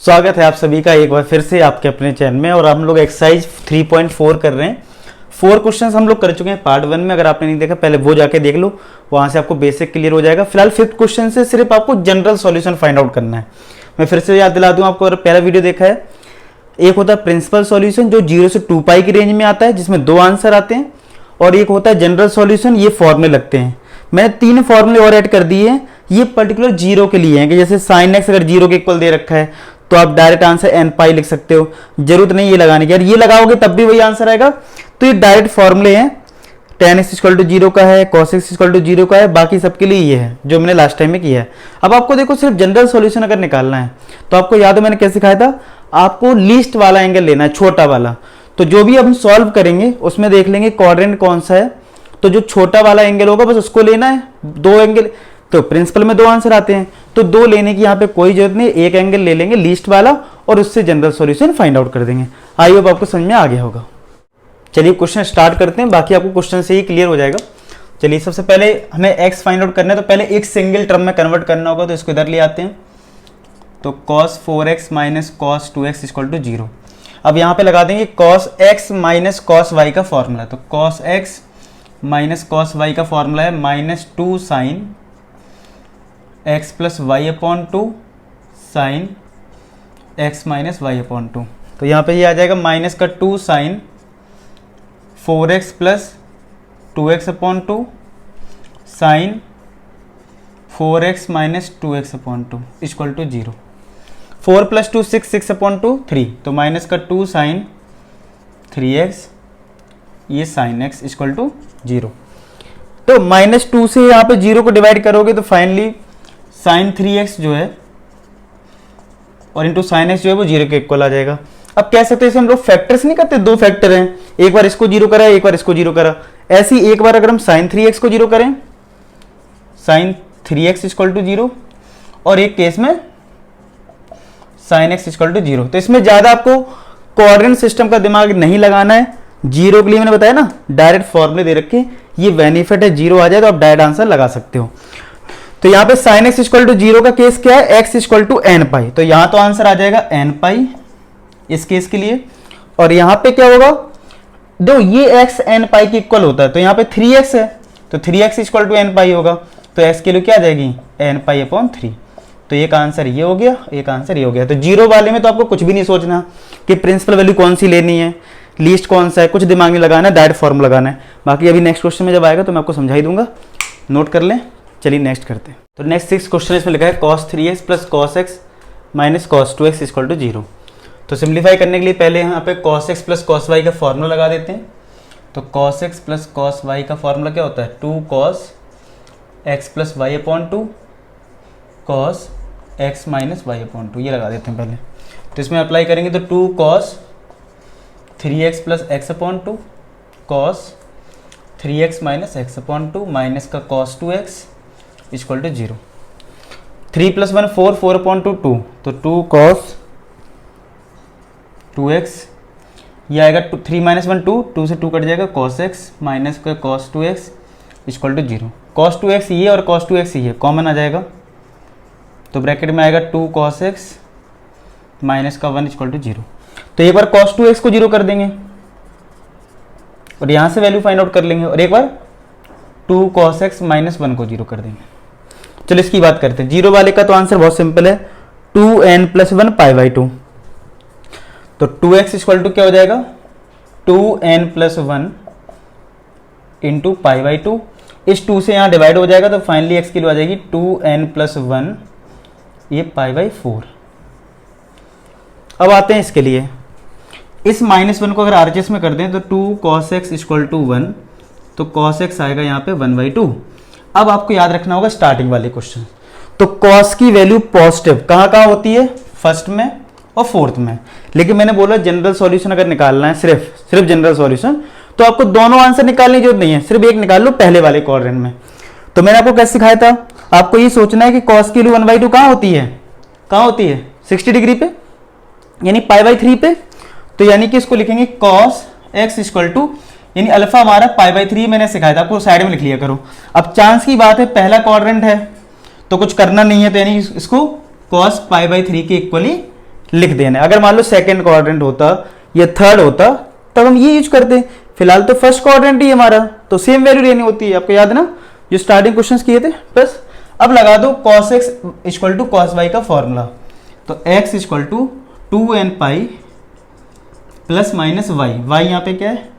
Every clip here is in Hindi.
स्वागत है आप सभी का एक बार फिर से आपके अपने चैनल में। और हम लोग एक्सरसाइज 3.4 कर रहे हैं। 4 क्वेश्चंस हम लोग कर चुके हैं पार्ट 1 में। अगर आपने नहीं देखा पहले वो जाके देख लो, वहां से आपको बेसिक क्लियर हो जाएगा। फिलहाल 5th क्वेश्चन से सिर्फ आपको जनरल सॉल्यूशन फाइंड आउट करना है। मैं फिर से याद दिला दूं आपको, अगर पहला वीडियो देखा है, एक होता है प्रिंसिपल सॉल्यूशन जो 0 से 2 पाई की रेंज में आता है, जिसमें 2 आंसर आते हैं, और एक होता है जनरल सॉल्यूशन, ये फॉर्मूले लगते हैं। मैंने 3 फॉर्मूले और ऐड कर दिए हैं, ये पर्टिकुलर जीरो के लिए हैं कि जैसे साइन एक्स अगर 0 के इक्वल दे रखा है तो आप डायरेक्ट आंसर एन पाई लिख सकते हो, जरूरत नहीं ये लगाने की। यार ये लगाओगे तब भी वही आंसर आएगा। तो ये डायरेक्ट फॉर्मूले हैं। tan x इक्वल टू 0 का है, cos x इक्वल टू 0 का है, बाकी सबके लिए ये है जो मैंने लास्ट टाइम में किया है। अब आपको देखो सिर्फ जनरल सॉल्यूशन अगर निकालना है तो आपको याद है मैंने कैसे सिखाया था, आपको लीस्ट वाला एंगल लेना है, छोटा वाला। तो जो भी हम सॉल्व करेंगे उसमें देख लेंगे क्वाड्रेंट कौन सा है, तो जो छोटा वाला एंगल होगा बस उसको लेना है। 2 एंगल तो प्रिंसिपल में 2 आंसर आते हैं, तो 2 लेने की यहाँ पे कोई जरूरत नहीं, एक एंगल ले लेंगे लीस्ट वाला और उससे जनरल सॉल्यूशन फाइंड आउट कर देंगे। आई होप आपको समझ में आ गया होगा। चलिए क्वेश्चन स्टार्ट करते हैं, बाकी आपको क्वेश्चन से ही क्लियर हो जाएगा। चलिए सबसे पहले हमें x फाइंड आउट करना है, तो पहले एक सिंगल टर्म में कन्वर्ट करना होगा, तो इसको इधर ले आते हैं। तो cos 4x minus cos 2x equal to 0। अब यहाँ पे लगा देंगे cos x minus cos y का फॉर्मूला। तो cos x minus cos y का फॉर्मूला है minus 2 sine x plus y upon 2 sine x minus y upon 2। तो यहाँ पे ये आ जाएगा माइनस का 2 sine 4x plus 2x upon 2 sine 4x minus 2x upon 2 equal to 0। 4 plus 2 6, 6 upon 2 3, तो माइनस का 2 साइन 3x, ये साइन x इक्वल टू 0। तो माइनस 2 से यहाँ पे 0 को डिवाइड करोगे तो फाइनली साइन 3x जो है और इंटू साइन x जो है वो 0 के इक्वल आ जाएगा। अब कह सकते हैं इसे हम लोग फैक्टर्स नहीं करते, 2 फैक्टर हैं, एक बार इसको 0 करा एक बार इसको 0 करा। ऐसे ही एक बार अगर हम साइन 3x को 0 करें, साइन 3x इक्वल टू 0, और एक केस में साइन x इक्वल टू 0। तो इसमें ज्यादा आपको कोऑर्डिनेट सिस्टम का दिमाग नहीं लगाना है। 0 के लिए मैंने बताया ना डायरेक्ट फॉर्मूले दे रखे, ये बेनिफिट है, 0 आ जाए तो आप डायरेक्ट आंसर लगा सकते हो। तो यहाँ पे साइन x इक्वल टू 0 का केस क्या है, x equal to n pi, तो यहाँ तो आंसर आ जाएगा एन पाई इस केस के लिए। और यहाँ पे क्या होगा, दो ये x एन पाई के इक्वल होता है, तो यहाँ पे 3x है, तो 3x इक्वल टू एन पाई होगा, तो x के लिए क्या आ जाएगी एन पाई अपॉन 3। तो एक आंसर ये हो गया, एक आंसर ये हो गया। तो 0 वाले में तो आपको कुछ भी नहीं सोचना कि प्रिंसिपल वैल्यू कौन सी लेनी है, लीस्ट कौन सा है, कुछ दिमाग में लगाना है, डायरेक्ट फॉर्मूला लगाना है। बाकी अभी नेक्स्ट क्वेश्चन में जब आएगा तो मैं आपको समझा ही दूंगा, नोट कर लें। चलिए नेक्स्ट करते हैं। तो नेक्स्ट 6 क्वेश्चन इसमें लिखा है cos 3x plus cos x minus cos 2x equal to 0। तो सिंप्लीफाई करने के लिए पहले यहाँ पे cos x plus cos y का फॉर्मूला लगा देते हैं। तो cos x plus cos y का फॉर्मूला क्या होता है, 2 cos x plus y upon 2 cos x minus y upon 2, ये लगा देते हैं पहले। तो इसमें अप्लाई करेंगे तो 2 cos 3x plus x upon 2 cos 3x minus x upon 2 minus का cos 2x equal to 0। 3 plus 1 4, 4 upon 2 2, तो 2 cos 2x, ये आएगा 3 माइनस 1 2, 2 से 2 कट जाएगा cos x माइनस का cos 2x equal to 0। cos 2x ये और cos 2x ये कॉमन आ जाएगा, तो ब्रैकेट में आएगा 2 cos x माइनस का 1 इक्वल टू 0। तो एक बार cos 2x को 0 कर देंगे और यहाँ से वैल्यू फाइंड आउट कर लेंगे, और एक बार 2 cos x माइनस 1 को 0 कर देंगे। चलो इसकी बात करते हैं। 0 वाले का तो आंसर बहुत सिंपल है, 2n प्लस 1 पाई बाई 2। तो 2x इक्वल टू क्या हो जाएगा, 2n plus 1 into pi by 2। इस 2 से यहाँ डिवाइड हो जाएगा तो फाइनली x की वैल्यू आ जाएगी 2n प्लस 1 ये पाई बाई 4। अब आते हैं इसके लिए, इस माइनस 1 को अगर RHS में कर दें तो 2 cos x इक्वल टू 1, तो cos x आएगा यहाँ पे 1/2। अब आपको याद रखना होगा स्टार्टिंग वाले क्वेश्चन। तो cos की वैल्यू पॉजिटिव कहाँ होती है, फर्स्ट में और फोर्थ में। लेकिन मैंने बोला जनरल सॉल्यूशन अगर निकालना है, सिर्फ जनरल सॉल्यूशन, तो आपको दोनों आंसर निकालने की जरूरत नहीं है, सिर्फ एक निकाल लो पहले वाले क्वाड्रेंट में। तो मैंने आपको कैसे सिखाया था, आपको ये सोचना है कि cos की वैल्यू 1/2 कहाँ होती है, 60 डिग्री पे, यानी पाई बाई 3 पे। तो यानी कि इसको लिखेंगे cos x इक्वल टू, यानी अल्फा हमारा पाई बाई 3 मैंने सिखाया था आपको, साइड में लिख लिया करो। अब चांस की बात है पहला क्वाड्रेंट है तो कुछ करना नहीं है, तो यानी इसको cos पाई बाई 3 के इक्वली लिख देना है। अगर मान लो सेकंड क्वाड्रेंट होता या थर्ड होता तब हम ये यूज करते, फिलहाल तो फर्स्ट क्वाड्रेंट ही हमारा, तो सेम वैल्यू लेनी होती है। आपको याद है ना जो स्टार्टिंग क्वेश्चन किए थे। बस अब लगा दो cos x equal to cos y का फॉर्मूला, तो x equal to 2n pi plus minus y, y यहाँ पे क्या है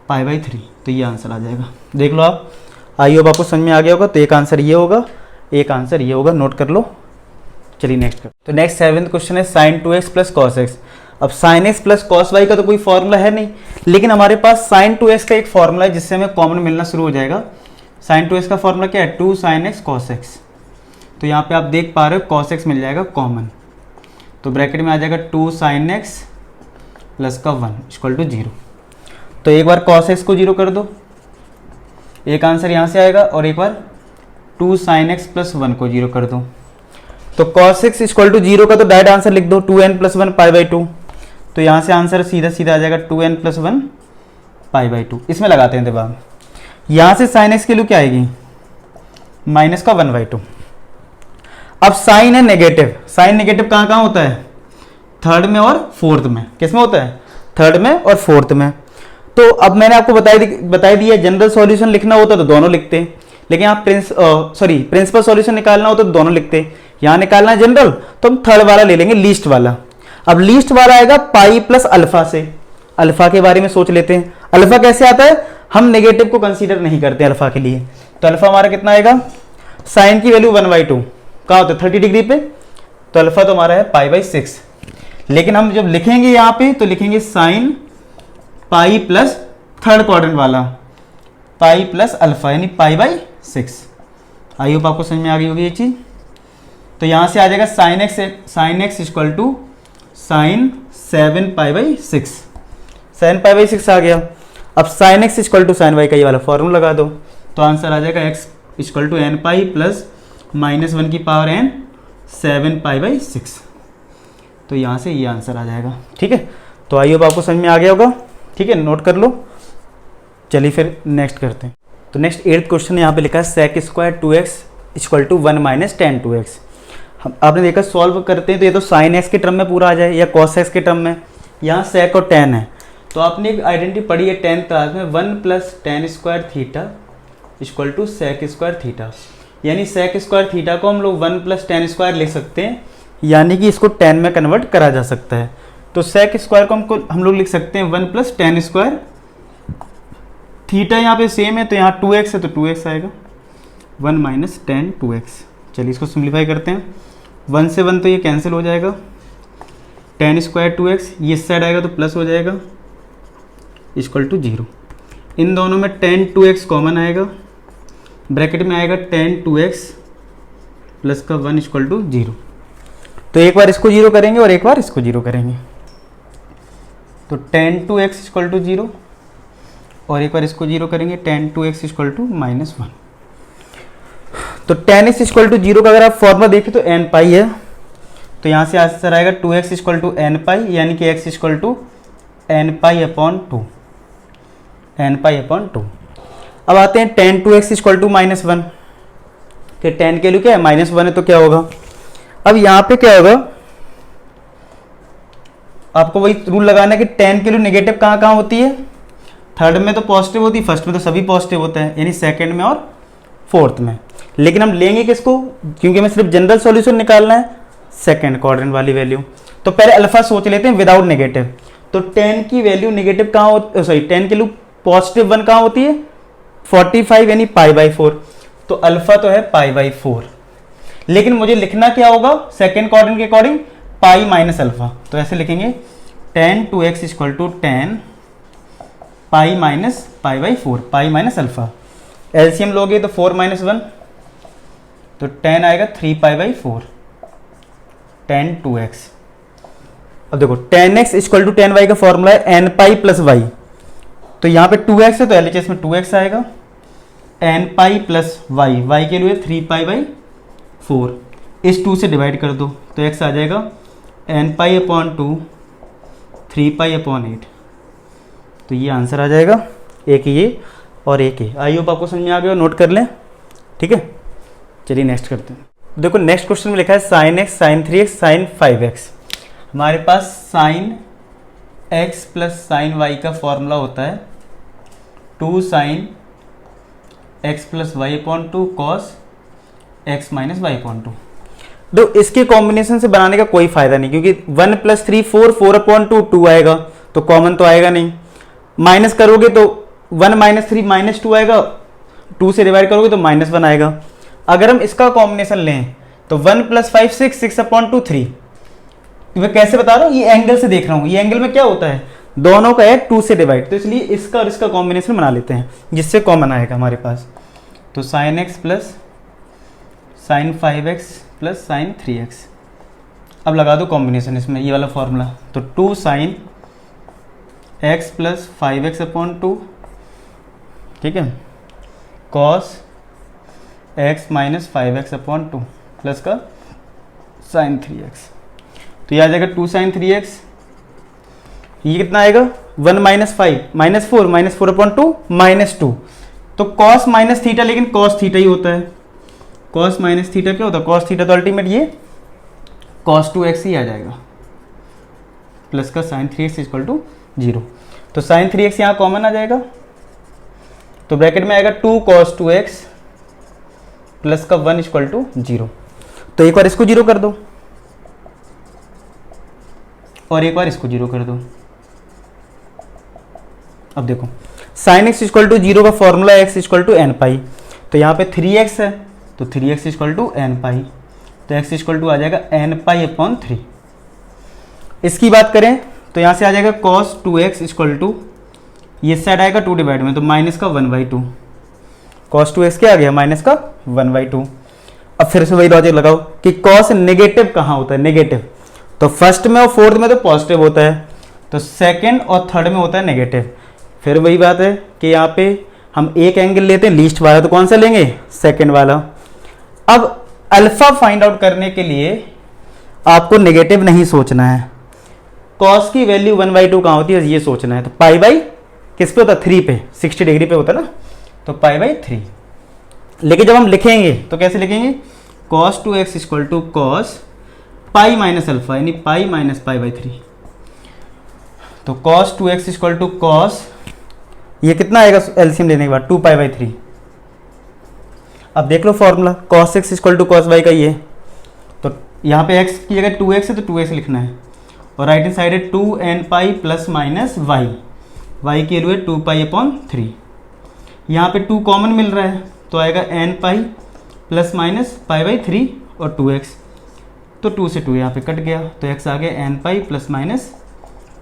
π/3, तो ये आंसर आ जाएगा। देख लो आप, आई होप आपको समझ में आ गया होगा। तो एक आंसर ये होगा, एक आंसर ये होगा, नोट कर लो। चलिए नेक्स्ट कर। तो नेक्स्ट 7th क्वेश्चन है sin 2x plus cos x। अब sin x plus cos y का तो कोई फॉर्मूला है नहीं, लेकिन हमारे पास sin 2x का एक फॉर्मूला है जिससे हमें कॉमन मिलना शुरू हो जाएगा। sin 2x का फॉर्मूला क्या है 2 sin x cos x। तो यहाँ पे आप देख पा रहे हो cos x मिल जाएगा कॉमन, तो ब्रैकेट में आ जाएगा 2 sin x प्लस का 1 इक्वल टू 0। तो एक बार cos x को 0 कर दो, एक आंसर यहाँ से आएगा, और एक बार 2 sin x प्लस 1 को 0 कर दो। तो cos x इक्वल टू 0 का तो डायरेक्ट आंसर लिख दो 2n प्लस 1 π/2। तो यहाँ से आंसर सीधा सीधा आ जाएगा 2n प्लस 1 π/2। इसमें लगाते हैं दिमाग। यहाँ से sin x की वैल्यू क्या आएगी माइनस का 1/2। अब साइन है नेगेटिव, साइन नेगेटिव कहाँ कहाँ होता है थर्ड में और फोर्थ में। किस में होता है थर्ड में और फोर्थ में। तो अब मैंने आपको बता दिया जनरल सॉल्यूशन लिखना होता तो दोनों लिखते, लेकिन आप प्रिंसिपल सॉल्यूशन निकालना होता तो दोनों लिखते। यहाँ निकालना है जनरल तो हम थर्ड वाला ले लेंगे, लीस्ट वाला। अब लीस्ट वाला आएगा पाई प्लस अल्फा से। अल्फा के बारे में सोच लेते हैं, अल्फा कैसे आता है, हम नेगेटिव को कंसीडर नहीं करते अल्फा के लिए। तो अल्फा हमारा कितना आएगा, साइन की वैल्यू 1/2 कहाँ होता है 30 डिग्री पे, तो अल्फा तो हमारा है π/6। लेकिन हम जब लिखेंगे यहाँ पे तो लिखेंगे sine pi plus third quadrant वाला पाई प्लस अल्फा यानी π/6। आई होप आपको समझ में आ गई होगी ये चीज। तो यहाँ से आ जाएगा sine x equal to sine 7 π/6, 7 π/6 आ गया। अब sine x equal to sine y का ये वाला फॉर्मूला लगा दो, तो आंसर आ जाएगा x equal to n pi plus -1 की पावर n 7 π/6। तो यहाँ से ये आंसर आ जाएगा। ठीक है, तो आई होप आपको समझ में आ गया होगा। ठीक है, नोट कर लो। चलिए फिर नेक्स्ट करते हैं। तो नेक्स्ट 8th क्वेश्चन यहाँ पे लिखा है sec square 2x equal to 1 minus tan 2x। हम आपने देखा सॉल्व करते हैं तो ये तो sin x के टर्म में पूरा आ जाए या cos x के टर्म में, यहाँ sec और tan है। तो आपने एक आइडेंटिटी पढ़ी है 10th क्लास में 1 plus tan square theta equal to sec square theta, यानी sec स्क्वायर थीटा को हम लोग 1 प्लस tan स्क्वायर लिख सकते हैं, यानी कि इसको tan में कन्वर्ट करा जा सकता है। तो sec स्क्वायर को हम लोग लिख सकते हैं 1 प्लस tan स्क्वायर थीटा, यहाँ पे सेम है तो यहाँ 2x है तो 2x आएगा 1 माइनस tan 2x। चलिए इसको सिंप्लीफाई करते हैं, 1 से 1 तो ये कैंसिल हो जाएगा, tan स्क्वायर 2x ये इस साइड आएगा तो प्लस हो जाएगा इक्वल टू 0। इन दोनों में tan 2x कॉमन आएगा, ब्रैकेट में आएगा tan 2x प्लस का 1 इक्वल टू 0। तो एक बार इसको 0 करेंगे और एक बार इसको 0 करेंगे, तो tan 2x इक्वल टू 0 और एक बार इसको 0 करेंगे tan 2x इक्वल टू -1। तो tan x इक्वल टू 0 का अगर आप फॉर्मूला देखें तो n पाई है, तो यहाँ से आंसर आएगा 2x इक्वल टू n पाई, यानी कि x equal to n pi upon 2, n pi upon 2। अब आते हैं tan 2x इक्वल टू -1, कि tan के लिए क्या है -1 है तो क्या होगा। अब यहाँ पे क्या होगा, आपको वही रूल लगाना है कि tan के लिए नेगेटिव कहाँ कहाँ होती है, थर्ड में तो पॉजिटिव होती है, फर्स्ट में तो सभी पॉजिटिव होता है, यानी सेकंड में और फोर्थ में। लेकिन हम लेंगे किसको, क्योंकि हमें सिर्फ जनरल सॉल्यूशन निकालना है, सेकंड क्वाड्रेंट वाली वैल्यू। तो पहले अल्फा सोच लेते हैं विदाउट नेगेटिव। तो tan की वैल्यू नेगेटिव कहाँ होती, सॉरी tan की वैल्यू पॉजिटिव 1 कहाँ होती है 45 यानी π/4। तो अल्फा तो है π/4, लेकिन मुझे लिखना क्या होगा सेकेंड क्वाड्रेंट के अकॉर्डिंग पाई माइनस अल्फा। तो ऐसे लिखेंगे tan 2x equal to tan pi minus π/4, pi minus alpha. LCM लोगे तो 4 - 1 तो tan आएगा 3π/4 tan 2x। अब देखो tan x equal to tan y का फॉर्मूला है n पाई प्लस y, तो यहाँ पे 2x है तो LHS में 2x आएगा, n पाई प्लस y के लिए 3π/4, इस 2 से डिवाइड कर दो तो x आ जाएगा n पाई अपॉन 2 3π/8। तो ये आंसर आ जाएगा, एक ये और एक ये। आई होप आपको समझ में आ गया, नोट कर लें। ठीक है, चलिए नेक्स्ट करते हैं। देखो नेक्स्ट क्वेश्चन में लिखा है sin x sin 3x sin 5x। हमारे पास sine x plus sine y का फॉर्मूला होता है 2 sine x plus y upon 2 cos x minus y upon 2। तो इसके कॉम्बिनेशन से बनाने का कोई फायदा नहीं, क्योंकि 1 प्लस 3 4, 4 अपॉन 2 2 आएगा, तो कॉमन तो आएगा नहीं। माइनस करोगे तो 1 माइनस 3 माइनस 2 आएगा, 2 से डिवाइड करोगे तो -1 आएगा। अगर हम इसका कॉम्बिनेशन लें तो 1 प्लस 5 6, 6 अपॉन 2 3। मैं कैसे बता रहा हूँ, ये एंगल से देख रहा हूँ। ये एंगल में क्या होता है, दोनों का है 2 से डिवाइड, तो इसलिए इसका और इसका कॉम्बिनेशन बना लेते हैं जिससे कॉमन आएगा हमारे पास। तो sine x plus sine 5x plus sine 3x। अब लगा दो कॉम्बिनेशन इसमें, ये वाला फॉर्मूला। तो 2 sine x plus 5x upon 2, ठीक है, cos x minus 5x upon 2 plus का साइन 3x। तो ये आ जाएगा 2 साइन 3x। ये कितना आएगा 1 minus 5 minus 4 minus 4 upon 2 minus 2। तो कॉस माइनस थीटा, लेकिन कॉस थीटा ही होता है। कॉस माइनस थीटा क्या होता है, कॉस थीटा तो अल्टीमेट ये कॉस 2x ही आ जाएगा प्लस का साइन 3x इक्वल टू 0। तो साइन 3x यहाँ कॉमन आ जाएगा, तो ब्रैकेट में आएगा 2 कॉस 2x प्लस का 1 इक्वल टू 0। तो एक बार इसको 0 कर दो और एक बार इसको 0 कर दो। अब देखो साइन x इक्वल टू 0 का formula x equal to n pi. तो यहाँ पे 3x है, तो 3x equal to n pi, तो x इक्वल टू आ जाएगा एन पाई अपॉन 3। इसकी बात करें तो यहाँ से आ जाएगा cos 2x इक्वल टू, ये साइड आएगा 2 डिवाइड में, तो माइनस का 1/2। cos 2x क्या आ गया, माइनस का 1/2। अब फिर से वही लॉजिक लगाओ कि cos नेगेटिव कहाँ होता है, नेगेटिव तो फर्स्ट में और फोर्थ में तो पॉजिटिव होता है, तो सेकंड और थर्ड में होता है नेगेटिव। फिर वही बात है कि यहाँ पे हम एक एंगल लेते हैं लीस्ट वाला, तो कौन सा लेंगे, सेकंड वाला। अब अल्फा फाइंड आउट करने के लिए आपको नेगेटिव नहीं सोचना है, कॉस की वैल्यू 1/2 कहाँ होती है ये सोचना है। तो पाई बाई किस पे होता है, 3 पे, 60 डिग्री पे होता है ना, तो पाई बाई 3। लेकिन जब हम लिखेंगे तो कैसे लिखेंगे, cos 2x equal to cos pi minus alpha, यानी पाई माइनस पाई बाई 3। तो cos 2x equal to cos, ये कितना आएगा एलसीएम लेने के बाद, 2 पाई बाई 3। अब देख लो formula, cos x equal to cos y का ये, तो यहाँ पे x की जगह 2x है तो 2x लिखना है, और राइट हैंड साइड है 2n pi plus minus y, y की वैल्यू है 2 पाई अपॉन 3। यहाँ पे 2 कॉमन मिल रहा है, तो आएगा n pi plus minus pi by 3 और 2x, तो 2 से 2 यहाँ पे कट गया, तो x आ गया n pi plus minus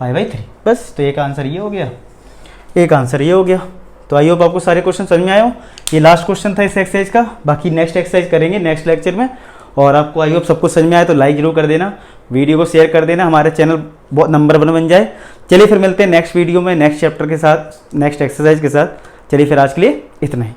pi by 3। बस, तो एक आंसर ये हो गया, एक आंसर ये हो गया। तो आई होप आपको सारे क्वेश्चन समझ में आए हो। ये लास्ट क्वेश्चन था इस एक्सरसाइज का, बाकी नेक्स्ट एक्सरसाइज करेंगे नेक्स्ट लेक्चर में। और आपको आई होप सबको समझ में आए तो लाइक जरूर कर देना, वीडियो को शेयर कर देना, हमारे चैनल बहुत नंबर 1 बन जाए। चलिए फिर मिलते हैं नेक्स्ट वीडियो में नेक्स्ट चैप्टर के साथ, नेक्स्ट एक्सरसाइज के साथ। चलिए फिर आज के लिए इतना ही।